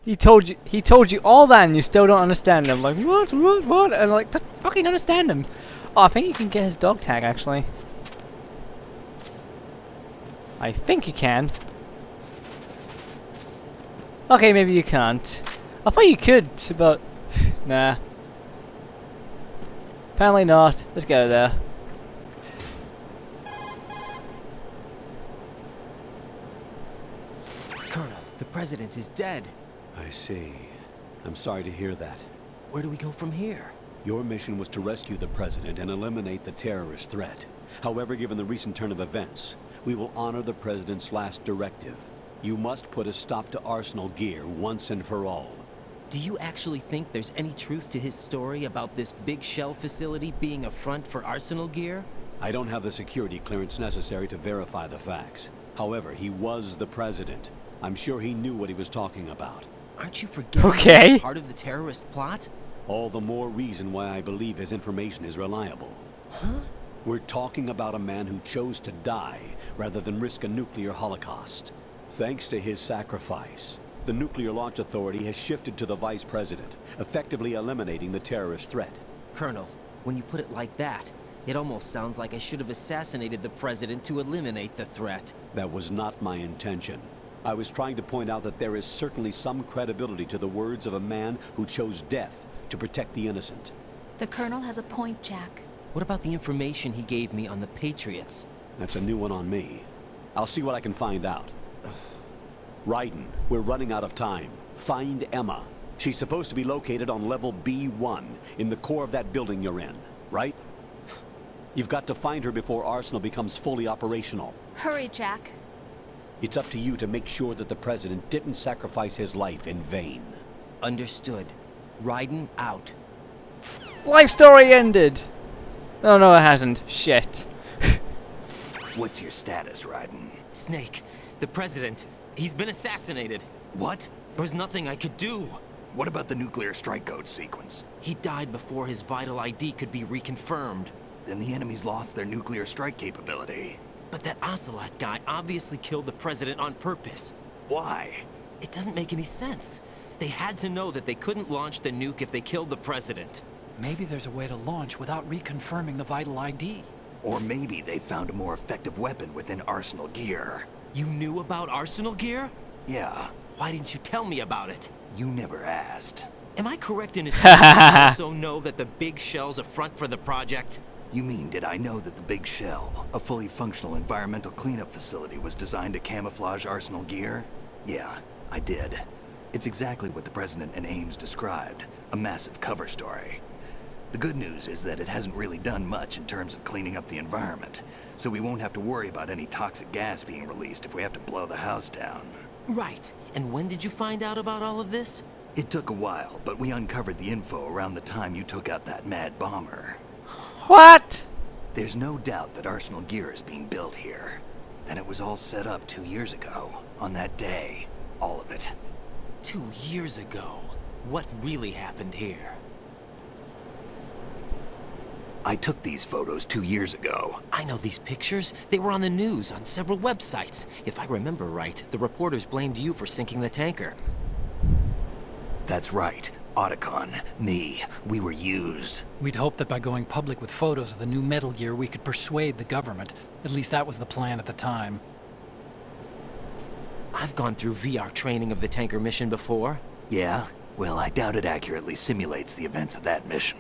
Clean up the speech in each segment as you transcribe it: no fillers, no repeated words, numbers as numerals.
He told you all that and you still don't understand him. Like, what? And like, just fucking understand him. Oh, I think you can get his dog tag, actually. I think you can. Okay, maybe you can't. I thought you could, but... nah. Apparently not. Let's go there. Colonel, the president is dead. I see. I'm sorry to hear that. Where do we go from here? Your mission was to rescue the president and eliminate the terrorist threat. However, given the recent turn of events, we will honor the president's last directive. You must put a stop to Arsenal gear once and for all. Do you actually think there's any truth to his story about this big shell facility being a front for Arsenal gear? I don't have the security clearance necessary to verify the facts. However, he was the president. I'm sure he knew what he was talking about. Aren't you forgetting Okay. part of the terrorist plot? All the more reason why I believe his information is reliable. Huh? We're talking about a man who chose to die rather than risk a nuclear holocaust. Thanks to his sacrifice, the Nuclear Launch Authority has shifted to the vice president, effectively eliminating the terrorist threat. Colonel, when you put it like that, it almost sounds like I should have assassinated the president to eliminate the threat. That was not my intention. I was trying to point out that there is certainly some credibility to the words of a man who chose death to protect the innocent. The Colonel has a point, Jack. What about the information he gave me on the Patriots? That's a new one on me. I'll see what I can find out. Raiden, we're running out of time. Find Emma. She's supposed to be located on level B1, in the core of that building you're in, right? You've got to find her before Arsenal becomes fully operational. Hurry, Jack. It's up to you to make sure that the president didn't sacrifice his life in vain. Understood. Raiden out. Life story ended! Oh no, it hasn't. Shit. What's your status, Raiden? Snake, the president, he's been assassinated. What? There was nothing I could do. What about the nuclear strike code sequence? He died before his vital ID could be reconfirmed. Then the enemy's lost their nuclear strike capability. But that Ocelot guy obviously killed the president on purpose. Why? It doesn't make any sense. They had to know that they couldn't launch the nuke if they killed the president. Maybe there's a way to launch without reconfirming the vital ID. Or maybe they found a more effective weapon within Arsenal gear. You knew about Arsenal gear? Yeah, Why didn't you tell me about it? you never asked. Am I correct in assuming you also know that the big shell's a front for the project? You mean, did I know that the Big Shell, a fully functional environmental cleanup facility, was designed to camouflage Arsenal gear? Yeah, I did. It's exactly what the President and Ames described, a massive cover story. The good news is that it hasn't really done much in terms of cleaning up the environment, so we won't have to worry about any toxic gas being released if we have to blow the house down. Right. And when did you find out about all of this? It took a while, but we uncovered the info around the time you took out that mad bomber. What? There's no doubt that Arsenal gear is being built here. Then it was all set up 2 years ago, on that day. All of it. 2 years ago. What really happened here? I took these photos 2 years ago. I know these pictures. They were on the news on several websites. If I remember right, the reporters blamed you for sinking the tanker. That's right. Otacon, me, we were used. We'd hoped that by going public with photos of the new Metal Gear, we could persuade the government. At least that was the plan at the time. I've gone through VR training of the tanker mission before. Yeah? Well, I doubt it accurately simulates the events of that mission.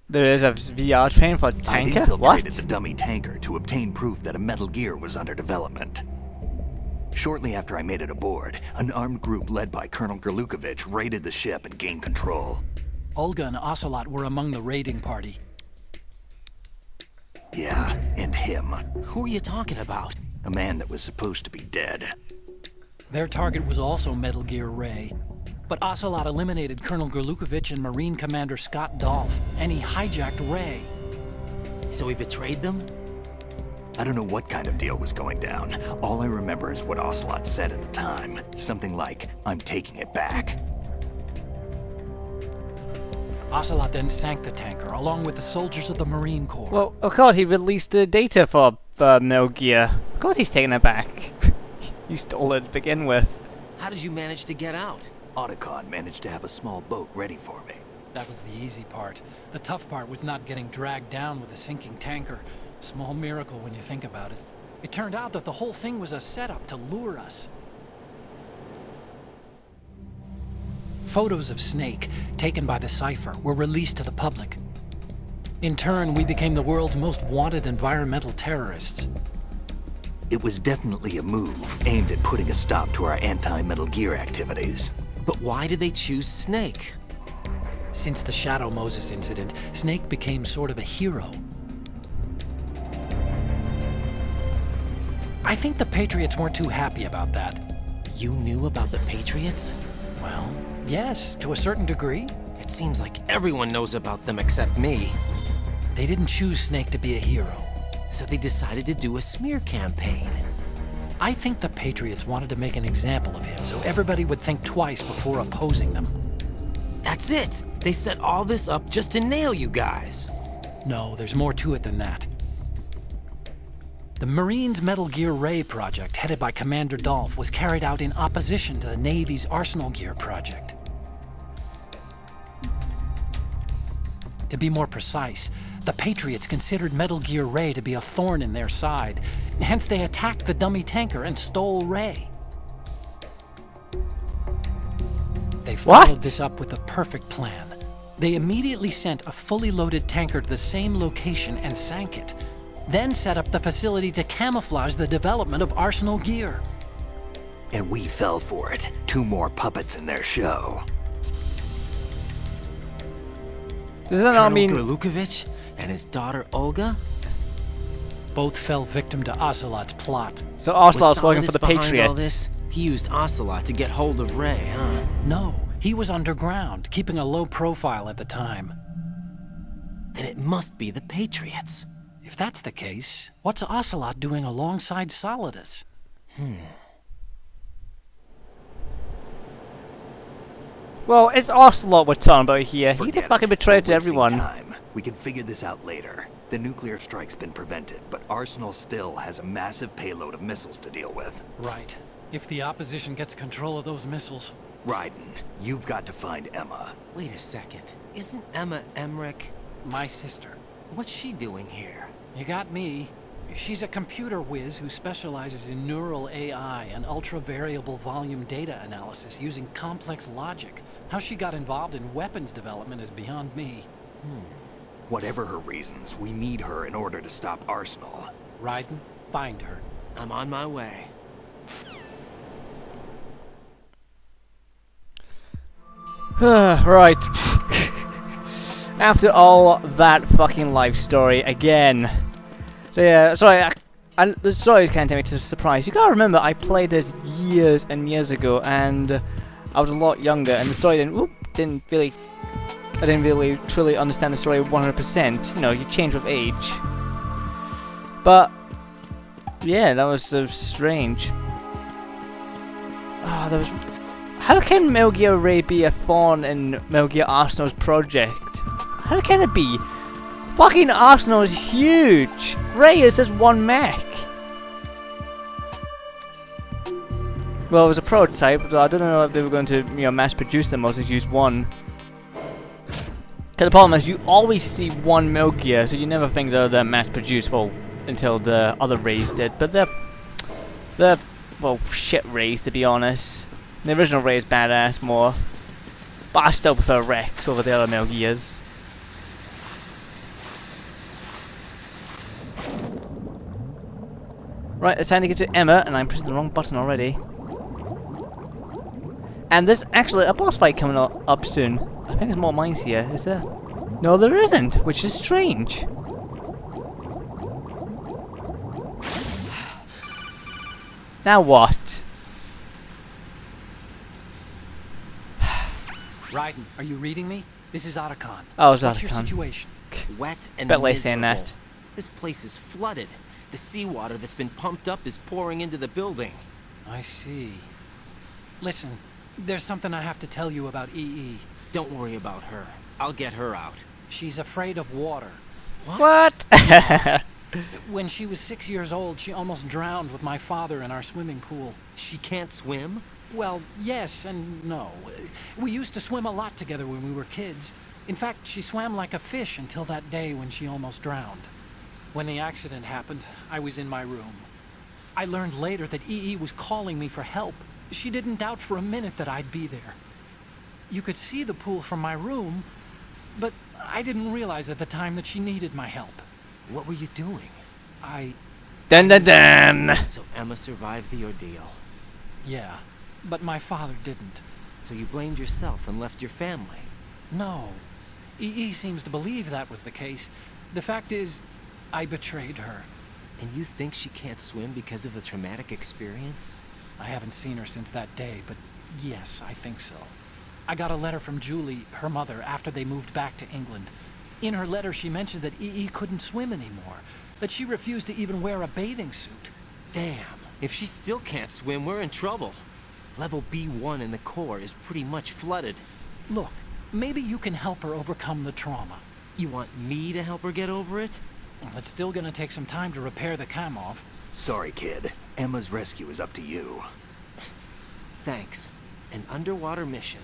There is a VR train for a I'd tanker? infiltrated the What? dummy tanker to obtain proof that a Metal Gear was under development. Shortly after I made it aboard, an armed group led by Colonel Gerlukovich raided the ship and gained control. Olga and Ocelot were among the raiding party. Yeah, and him. Who are you talking about? A man that was supposed to be dead. Their target was also Metal Gear Ray. But Ocelot eliminated Colonel Gerlukovich and Marine Commander Scott Dolph, and he hijacked Ray. So he betrayed them? I don't know what kind of deal was going down. All I remember is what Ocelot said at the time. Something like, "I'm taking it back." Ocelot then sank the tanker, along with the soldiers of the Marine Corps. Well, of course he released the data for Metal Gear. Of course he's taking it back. He stole it to begin with. How did you manage to get out? Otacon managed to have a small boat ready for me. That was the easy part. The tough part was not getting dragged down with a sinking tanker. Small miracle when you think about it. It turned out that the whole thing was a setup to lure us. Photos of Snake, taken by the Cypher, were released to the public. In turn, we became the world's most wanted environmental terrorists. It was definitely a move aimed at putting a stop to our anti-Metal Gear activities. But why did they choose Snake? Since the Shadow Moses incident, Snake became sort of a hero. I think the Patriots weren't too happy about that. You knew about the Patriots? Well, yes, to a certain degree. It seems like everyone knows about them except me. They didn't choose Snake to be a hero. So they decided to do a smear campaign. I think the Patriots wanted to make an example of him so everybody would think twice before opposing them. That's it! They set all this up just to nail you guys. No, there's more to it than that. The Marines' Metal Gear Ray project, headed by Commander Dolph, was carried out in opposition to the Navy's Arsenal Gear project. To be more precise, the Patriots considered Metal Gear Ray to be a thorn in their side. Hence, they attacked the dummy tanker and stole Ray. They followed this up with a perfect plan. They immediately sent a fully loaded tanker to the same location and sank it. Then set up the facility to camouflage the development of Arsenal Gear. And we fell for it. 2 more puppets in their show. Does that not mean... Gorlukovich and his daughter Olga? Both fell victim to Ocelot's plot. So Ocelot's Was working for the Solidus behind all Patriots. this? He used Ocelot to get hold of Ray, huh? No, he was underground, keeping a low profile at the time. Then it must be the Patriots. If that's the case, what's Ocelot doing alongside Solidus? Well, it's Ocelot we're talking about here. He's a Forget fucking it. betrayal to We're wasting everyone. time. We can figure this out later. The nuclear strike's been prevented, but Arsenal still has a massive payload of missiles to deal with. Right. If the opposition gets control of those missiles. Raiden, you've got to find Emma. Wait a second. Isn't Emma Emmerich? My sister. What's she doing here? You got me. She's a computer whiz who specializes in neural AI and ultra-variable volume data analysis using complex logic. How she got involved in weapons development is beyond me. Whatever her reasons, we need her in order to stop Arsenal. Raiden, find her. I'm on my way. Right. After all that fucking life story again. So yeah, sorry, the story can't take me to a surprise. You gotta remember, I played this years and years ago, and I was a lot younger, and the story didn't really truly understand the story 100%. You know, you change with age. But yeah, that was so strange. How can Metal Gear Ray be a thorn in Metal Gear Arsenal's project? How can it be? Fucking Arsenal is huge! Ray is just one mech! Well, it was a prototype, so I don't know if they were going to, mass produce them or just use one. Because the problem is, you always see one Metal Gear, so you never think they're mass produced, well, until the other Rays did. But they're, well, shit Rays, to be honest. The original Ray is badass more. But I still prefer Rex over the other Metal Gears. Right, it's time to get to Emma, and I'm pressing the wrong button already. And there's actually a boss fight coming up soon. I think there's more mines here, is there? No, there isn't, which is strange. Now what? Raiden, are you reading me? This is Otacon. Oh, it's What's your Otacon. situation? Wet and Bet late miserable. saying that. This place is flooded. The seawater that's been pumped up is pouring into the building. I see. Listen, there's something I have to tell you about EE. Don't worry about her. I'll get her out. She's afraid of water. What? When she was 6 years old, she almost drowned with my father in our swimming pool. She can't swim? Well, yes and no. We used to swim a lot together when we were kids. In fact, she swam like a fish until that day when she almost drowned. When the accident happened, I was in my room. I learned later that EE was calling me for help. She didn't doubt for a minute that I'd be there. You could see the pool from my room, but I didn't realize at the time that she needed my help. What were you doing? Dun dun dun! So Emma survived the ordeal. Yeah, but my father didn't. So you blamed yourself and left your family. No. EE seems to believe that was the case. The fact is, I betrayed her. And you think she can't swim because of the traumatic experience? I haven't seen her since that day, but yes, I think so. I got a letter from Julie, her mother, after they moved back to England. In her letter, she mentioned that EE couldn't swim anymore, that she refused to even wear a bathing suit. Damn, if she still can't swim, we're in trouble. Level B1 in the core is pretty much flooded. Look, maybe you can help her overcome the trauma. You want me to help her get over it? Well, it's still gonna take some time to repair the cam-off. Sorry, kid. Emma's rescue is up to you. Thanks. An underwater mission.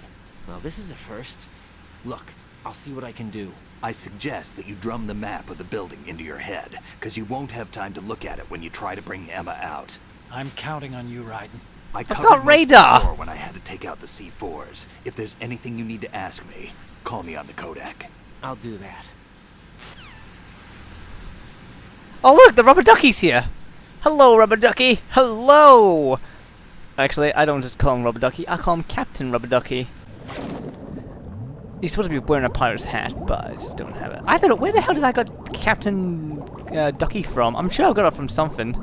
Well, this is a first. Look, I'll see what I can do. I suggest that you drum the map of the building into your head, because you won't have time to look at it when you try to bring Emma out. I'm counting on you, Raiden. I got covered most radar! of the floor when I had to take out the C4s. If there's anything you need to ask me, call me on the Kodak. I'll do that. Oh look, the rubber ducky's here! Hello, rubber ducky! Hello! Actually, I don't just call him rubber ducky, I call him Captain Rubber Ducky. He's supposed to be wearing a pirate's hat, but I just don't have it. I don't know, where the hell did I got Captain Ducky from? I'm sure I got it from something.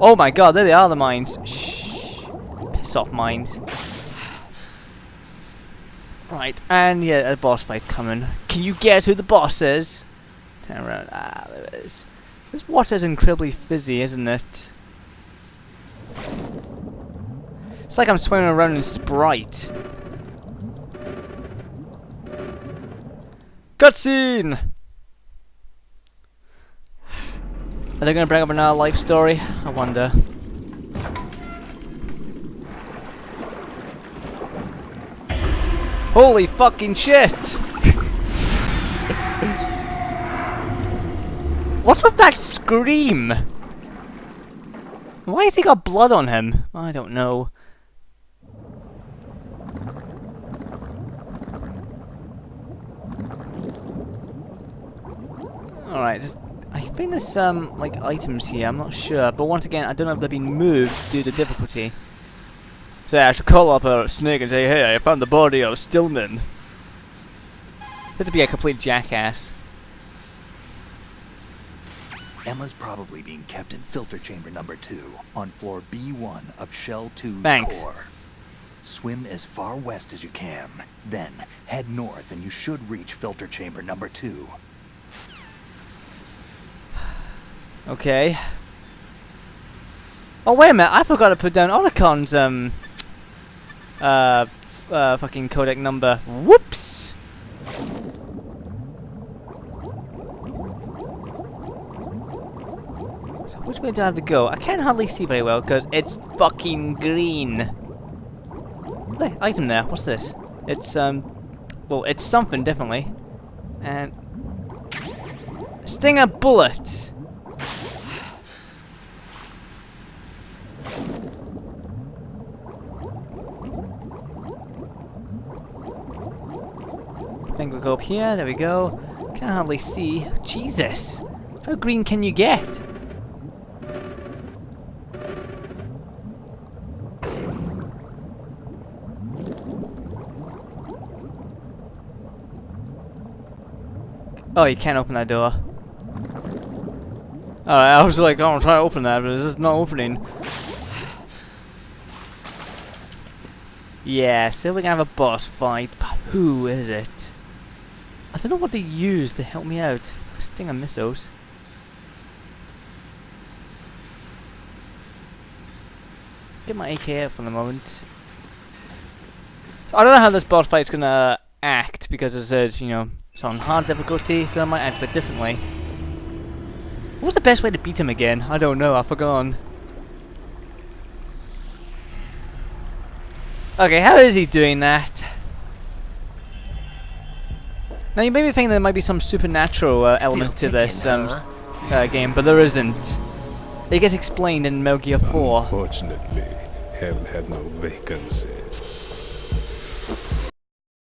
Oh my god, there they are, the mines. Shh. Piss off, mines. Right, and yeah, a boss fight's coming. Can you guess who the boss is? Turn around. Ah, there it is. This water's incredibly fizzy, isn't it? It's like I'm swimming around in Sprite. Cutscene! Are they going to bring up another life story? I wonder. Holy fucking shit! What's with that scream? Why has he got blood on him? I don't know. Alright, just I think there's some like items here, I'm not sure, but once again I don't know if they've been moved due to difficulty. So yeah, I should call up a snake and say, hey, I found the body of Stillman. Just to be a complete jackass. Emma's probably being kept in filter chamber number 2 on floor B1 of Shell 2's Thanks. core. Swim as far west as you can, then head north and you should reach filter chamber number 2. Okay. Oh wait a minute, I forgot to put down Otacon's fucking codec number. Whoops! So which way do I have to go? I can't hardly see very well because it's fucking green. Hey, item there. What's this? It's well, it's something definitely. And Stinger bullet. I think we'll go up here. There we go. Can't hardly see. Jesus, how green can you get? Oh, you can't open that door. Alright, I was like, oh, I'm trying to open that, but it's just not opening. Yeah, so we're gonna have a boss fight, but who is it? I don't know what they use to help me out. Stinger missiles. Get my AK out for the moment. So I don't know how this boss fight's gonna act, because it says, you know, it's on hard difficulty, so I might act a bit differently. What's the best way to beat him again? I don't know, I've forgotten. Okay, how is he doing that? Now you made me think there might be some supernatural element to this game, but there isn't. It gets explained in Metal Gear 4. Unfortunately, Hell had no vacancies.